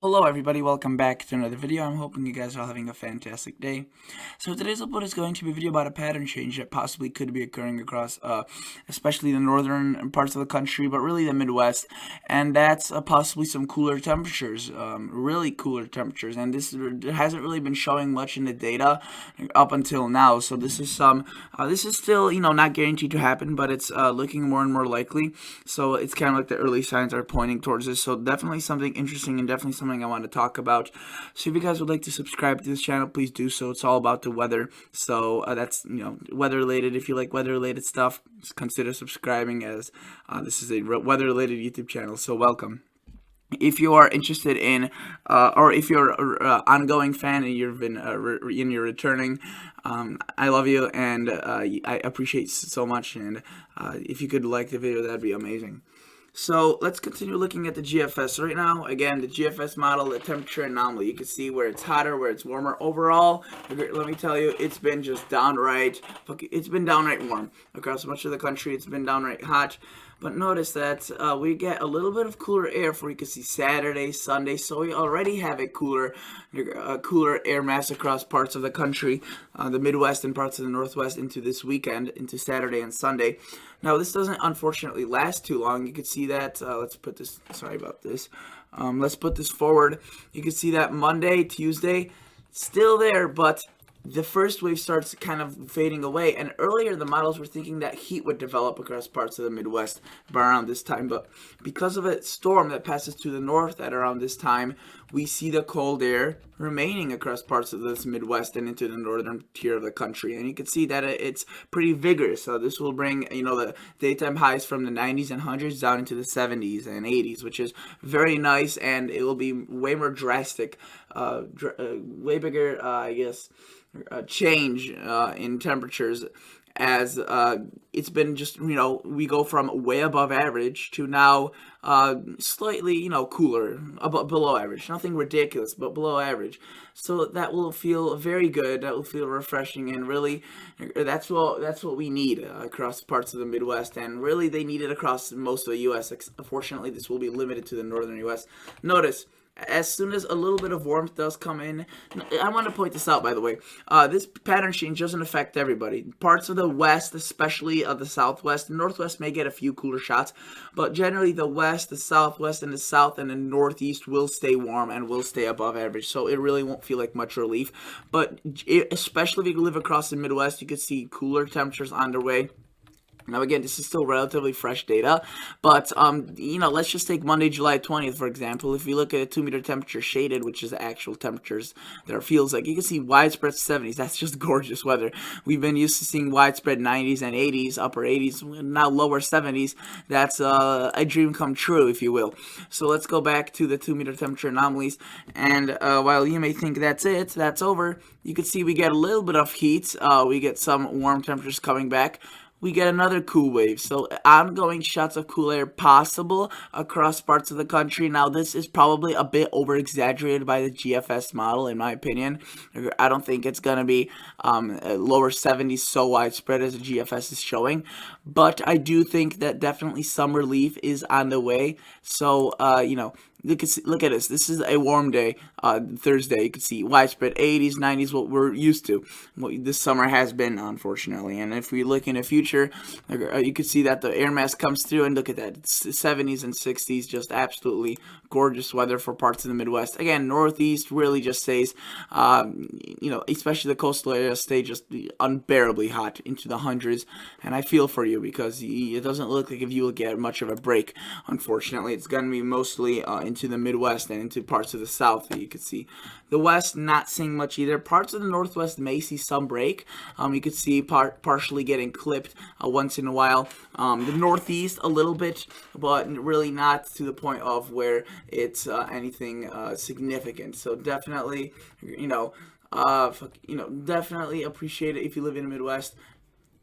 Hello everybody, welcome back to another video. I'm hoping you guys are all having a fantastic day. So today's upload is going to be a video about a pattern change that possibly could be occurring across especially the northern parts of the country, but really the Midwest, and that's possibly some cooler temperatures, really cooler temperatures, and this hasn't really been showing much in the data up until now. So this is still, not guaranteed to happen, but it's looking more and more likely. So it's kind of like the early signs are pointing towards this. So definitely something interesting and definitely something I want to talk about. So if you guys would like to subscribe to this channel, please do so. It's all about the weather. So that's, weather related. If you like weather related stuff, just consider subscribing, as this is a weather related YouTube channel. So welcome. If you are interested in, or if you're an ongoing fan and you've been and you're returning, I love you and I appreciate so much. And if you could like the video, that'd be amazing. So let's continue looking at the GFS right now. Again, the GFS model, the temperature anomaly. You can see where it's hotter, where it's warmer. Overall, let me tell you, it's been just downright warm across much of the country. It's been downright hot. But notice that we get a little bit of cooler air for, you can see, Saturday, Sunday. So we already have a cooler air mass across parts of the country, the Midwest and parts of the Northwest into this weekend, into Saturday and Sunday. Now this doesn't unfortunately last too long. You can see that. Let's put this. Sorry about this. Let's put this forward. You can see that Monday, Tuesday, still there, but the first wave starts kind of fading away. And earlier, the models were thinking that heat would develop across parts of the Midwest by around this time. But because of a storm that passes to the north at around this time, we see the cold air remaining across parts of this Midwest and into the northern tier of the country. And you can see that it's pretty vigorous. So this will bring, the daytime highs from the 90s and 100s down into the 70s and 80s, which is very nice. And it will be way more drastic, way bigger, change in temperatures, as it's been just, we go from way above average to now slightly, cooler, below average. Nothing ridiculous, but below average. So that will feel very good. That will feel refreshing, and really, that's what we need across parts of the Midwest, and really they need it across most of the U.S. Unfortunately, this will be limited to the northern U.S. Notice, as soon as a little bit of warmth does come in, I want to point this out, by the way. This pattern change doesn't affect everybody. Parts of the West, especially of the Southwest, the Northwest may get a few cooler shots, but generally the West, the Southwest, and the South and the Northeast will stay warm and will stay above average. So it really won't feel like much relief. But especially if you live across the Midwest, you could see cooler temperatures on their way. Now, again, this is still relatively fresh data, but, let's just take Monday, July 20th, for example. If you look at a 2-meter temperature shaded, which is the actual temperatures that it feels like, you can see widespread 70s. That's just gorgeous weather. We've been used to seeing widespread 90s and 80s, upper 80s, now lower 70s. That's a dream come true, if you will. So let's go back to the 2-meter temperature anomalies, and while you may think that's it, that's over, you can see we get a little bit of heat. We get some warm temperatures coming back. We get another cool wave. So ongoing shots of cool air possible across parts of the country. Now, this is probably a bit over exaggerated by the GFS model, in my opinion. I don't think it's going to be lower 70s so widespread as the GFS is showing. But I do think that definitely some relief is on the way. So, look at this. This is a warm day, Thursday. You can see widespread 80s, 90s, what we're used to. What this summer has been, unfortunately. And if we look in the future, you can see that the air mass comes through, and look at that. It's 70s and 60s, just absolutely gorgeous weather for parts of the Midwest. Again, Northeast really just stays, especially the coastal areas stay just unbearably hot into the hundreds. And I feel for you, because it doesn't look like if you will get much of a break. Unfortunately, it's going to be mostly into the Midwest and into parts of the South that you could see. The West not seeing much either. Parts of the Northwest may see some break. You could see partially getting clipped once in a while. The Northeast a little bit, but really not to the point of where it's anything significant. So definitely, definitely appreciate it if you live in the Midwest.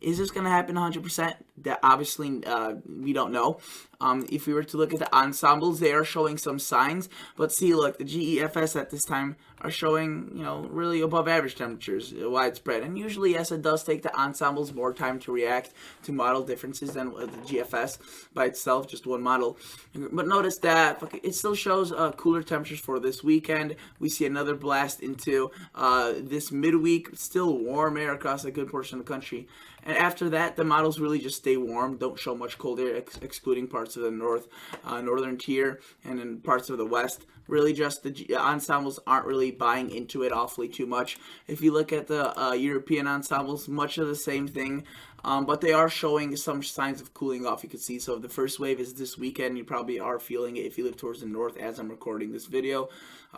Is this going to happen 100%? that obviously we don't know. If we were to look at the ensembles, they are showing some signs, but see, look, the GEFS at this time are showing, really above average temperatures, widespread. And usually, yes, it does take the ensembles more time to react to model differences than the GFS by itself, just one model. But notice that it still shows cooler temperatures for this weekend. We see another blast into this midweek, still warm air across a good portion of the country. And after that, the models really just stay warm, don't show much cold air, excluding parts of the northern tier and in parts of the west. Really just the ensembles aren't really buying into it awfully too much. If you look at the European ensembles, much of the same thing. But they are showing some signs of cooling off, you can see. So the first wave is this weekend. You probably are feeling it if you live towards the north as I'm recording this video.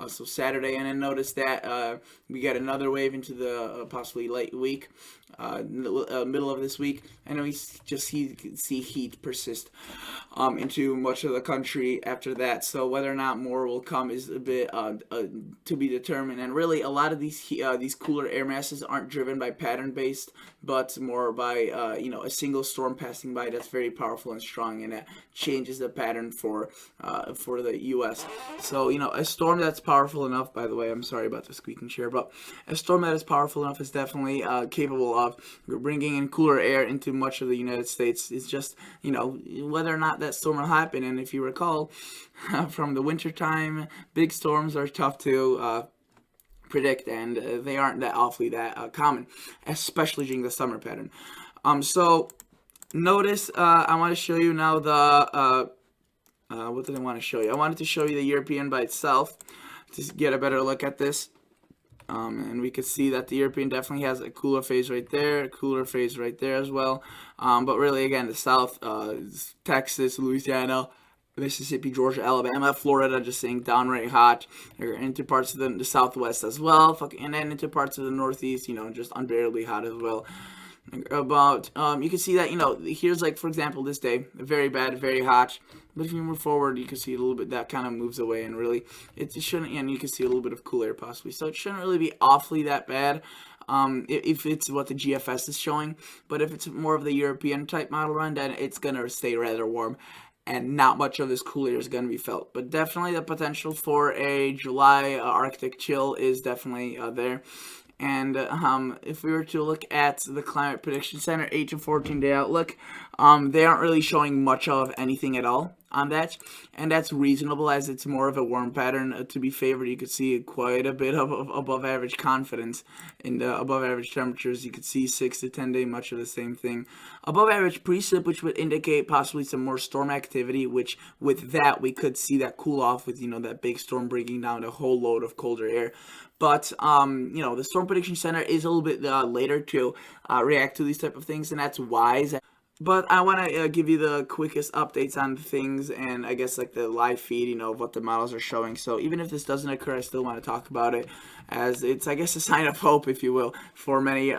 So Saturday, and then notice that we get another wave into the possibly late week, middle of this week, and we just see heat persist into much of the country after that. So whether or not more will come is a bit to be determined. And really, a lot of these cooler air masses aren't driven by pattern based, but more by a single storm passing by that's very powerful and strong, and that changes the pattern for the U.S. So a storm that's powerful enough. By the way, I'm sorry about the squeaking chair, but a storm that is powerful enough is definitely capable of bringing in cooler air into much of the United States. It's just whether or not that storm will happen. And if you recall from the winter time, big storms are tough to predict, and they aren't that awfully that common, especially during the summer pattern. So notice I want to show you now the what did I want to show you? I wanted to show you the European by itself to get a better look at this. And we could see that the European definitely has a cooler phase right there, a cooler phase right there as well. But really, again, the South, Texas, Louisiana, Mississippi, Georgia, Alabama, Florida, just saying downright hot. Into parts of the Southwest as well, and then into parts of the Northeast, just unbearably hot as well. About you can see that here's, like, for example, this day, very bad, very hot. But if you move forward, you can see a little bit that kind of moves away, and really it shouldn't. And you can see a little bit of cool air possibly, so it shouldn't really be awfully that bad. If it's what the GFS is showing, but if it's more of the European type model run, then it's gonna stay rather warm, and not much of this cool air is going to be felt. But definitely the potential for a July Arctic chill is definitely there. And if we were to look at the Climate Prediction Center 8 to 14 day outlook, they aren't really showing much of anything at all on that, and that's reasonable as it's more of a warm pattern to be favored. You could see quite a bit of above average confidence in the above average temperatures. You could see 6 to 10 day, much of the same thing. Above average precip, which would indicate possibly some more storm activity, which with that we could see that cool off with that big storm bringing down a whole load of colder air. But the Storm Prediction Center is a little bit later to react to these type of things, and that's wise. But I want to give you the quickest updates on things, and I guess like the live feed, of what the models are showing. So even if this doesn't occur, I still want to talk about it, as it's, I guess, a sign of hope, if you will, for many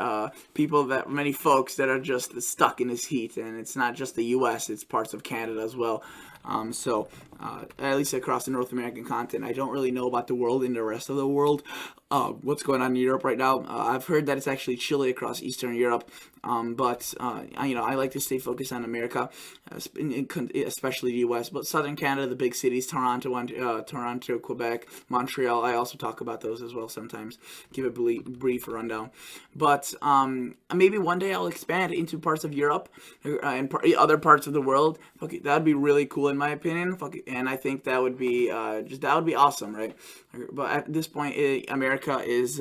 many folks that are just stuck in this heat. And it's not just the U.S., it's parts of Canada as well. At least across the North American continent. I don't really know about the world in the rest of the world. What's going on in Europe right now? I've heard that it's actually chilly across Eastern Europe. But I like to stay focused on America, especially the U.S. But Southern Canada, the big cities, Toronto, Quebec, Montreal. I also talk about those as well sometimes. Give a brief rundown. But maybe one day I'll expand into parts of Europe and other parts of the world. Okay, that'd be really cool in my opinion. And I think that would be awesome, right? But at this point, America is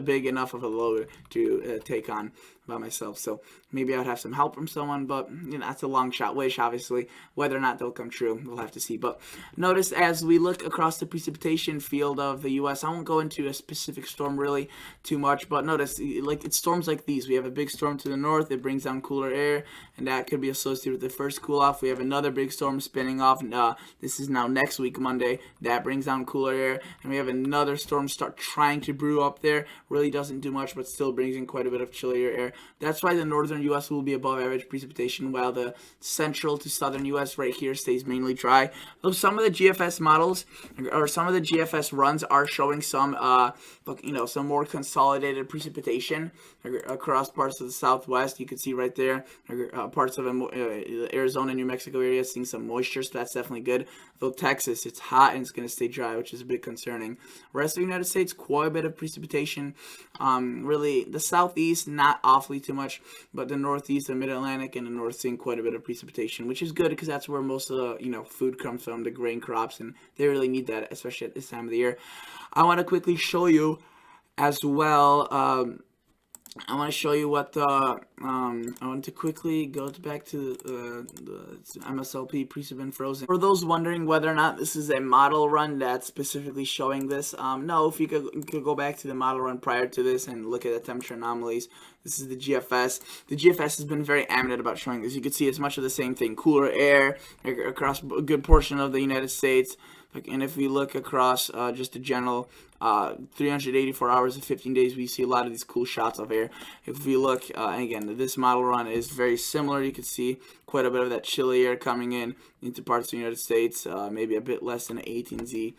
big enough of a load to take on by myself. So maybe I'd have some help from someone, but that's a long shot wish, obviously. Whether or not they'll come true, we'll have to see. But notice as we look across the precipitation field of the U.S., I won't go into a specific storm really too much, but notice it's storms like these. We have a big storm to the north, it brings down cooler air, and that could be associated with the first cool off. We have another big storm spinning off This is now next week, Monday. That brings down cooler air, and we have another storm start trying to brew up there. Really doesn't do much, but still brings in quite a bit of chillier air. That's why the northern U.S. will be above average precipitation, while the central to southern U.S. right here stays mainly dry. Though some of the GFS models or some of the GFS runs are showing some, some more consolidated precipitation across parts of the Southwest. You can see right there, parts of the Arizona, New Mexico area seeing some moisture, so that's definitely good. Though Texas, it's hot and it's going to stay dry, which is a bit concerning. Rest of the United States, quite a bit of precipitation. Really, the Southeast, not awfully too much, but the Northeast, the Mid-Atlantic, and the North seeing quite a bit of precipitation, which is good because that's where most of the food comes from, the grain crops, and they really need that, especially at this time of the year. I want to quickly show you as well. I want to show you what I want to quickly go back to the MSLP precip frozen. For those wondering whether or not this is a model run that's specifically showing this, no. If you could go back to the model run prior to this and look at the temperature anomalies. This is the GFS. The GFS has been very adamant about showing this. You can see it's much of the same thing. Cooler air across a good portion of the United States. And if we look across just the general 384 hours of 15 days, we see a lot of these cool shots of air. If we look, again, this model run is very similar. You can see quite a bit of that chilly air coming in into parts of the United States, maybe a bit less than 18Z.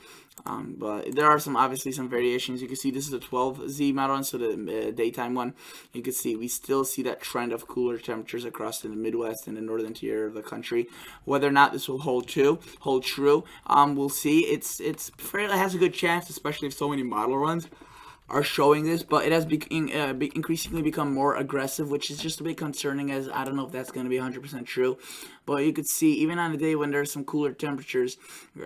But there are obviously some variations. You can see this is a 12Z model run, so the daytime one. You can see we still see that trend of cooler temperatures across the Midwest and the northern tier of the country. Whether or not this will hold true, we'll see. It has a good chance, especially if so many model runs are showing this, but it has increasingly become more aggressive, which is just a bit concerning, as I don't know if that's going to be 100% true. But you could see, even on a day when there's some cooler temperatures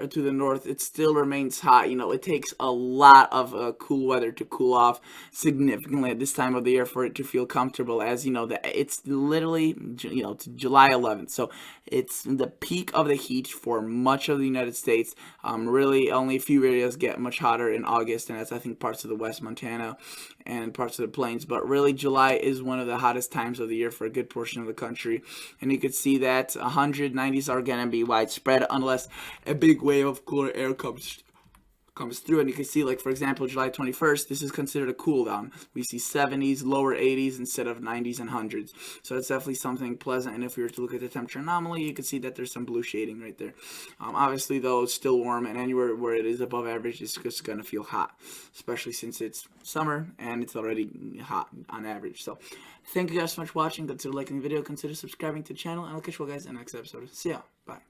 to the north, it still remains hot. It takes a lot of cool weather to cool off significantly at this time of the year for it to feel comfortable, as it's literally July 11th, so it's the peak of the heat for much of the United States. Really, only a few areas get much hotter in August, and that's, I think, parts of the West Montana and parts of the plains. But really, July is one of the hottest times of the year for a good portion of the country, and you could see that 190s are going to be widespread unless a big wave of cooler air comes through. And you can see, like, for example, July 21st, this is considered a cool down. We see 70s, lower 80s instead of 90s and 100s. So it's definitely something pleasant. And if we were to look at the temperature anomaly, you can see that there's some blue shading right there. Obviously, though, it's still warm, and anywhere where it is above average, it's just going to feel hot, especially since it's summer and it's already hot on average. So thank you guys so much for watching. Consider liking the video, consider subscribing to the channel, and I'll catch you guys in the next episode. See ya. Bye.